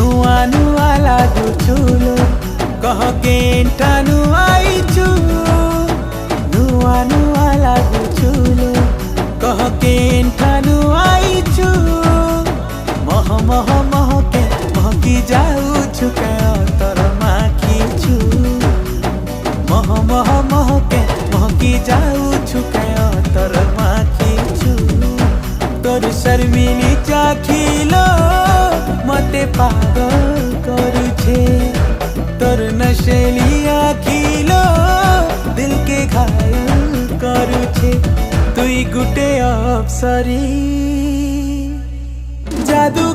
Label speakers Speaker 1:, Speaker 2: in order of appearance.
Speaker 1: नुआ नुआ लागुचुलो कह केंटानु आईचु नुआ नुआ लागुचुलो कह केंटानु आईचु मह मह महके महकी जाऊछु के तर माखीछु मह मह महके महकी जाऊछु के तर माखीछु तोर शर्मिली चाखिलो मते पागल करुछे तोर नशेली आखिलो दिल के घायल करुछे तुई गुटे अप्सरी जादू